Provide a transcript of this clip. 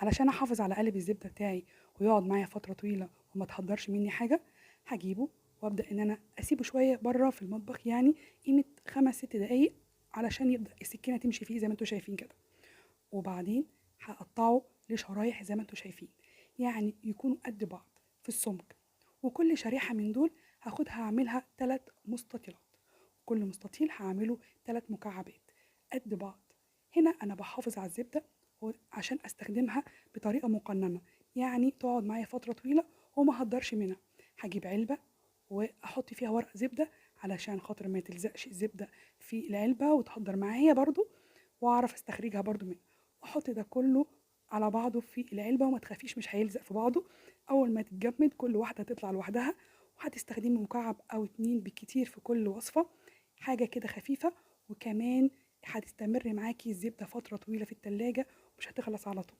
علشان احافظ على قالب الزبده بتاعي ويقعد معايا فتره طويله وما تهدرش مني حاجه، هجيبه وابدا ان انا اسيبه شويه بره في المطبخ، يعني قيمه 5 6 دقايق، علشان يبدا السكينه تمشي فيه زي ما انتم شايفين كده. وبعدين هقطعه لشرايح زي ما انتم شايفين، يعني يكونوا قد بعض في السمك. وكل شريحه من دول هاخدها اعملها 3 مستطيلات، كل مستطيل هعمله 3 مكعبات قد بعض. هنا انا بحافظ على الزبده عشان استخدمها بطريقه مقننه، يعني تقعد معايا فتره طويله وما هقدرش منها. هجيب علبه واحط فيها ورق زبده علشان خاطر ما تلزقش الزبده في العلبه وتهدر معايا برضو، واعرف استخرجها برضو منها. واحط ده كله على بعضه في العلبه، وما تخافيش مش هيلزق في بعضه. اول ما تتجمد كل واحده هتطلع لوحدها، وهتستخدمي مكعب او 2 بالكتير في كل وصفه، حاجه كده خفيفه. وكمان هتستمر معاكي الزبده فتره طويله في التلاجة، ومش هتخلص على طول.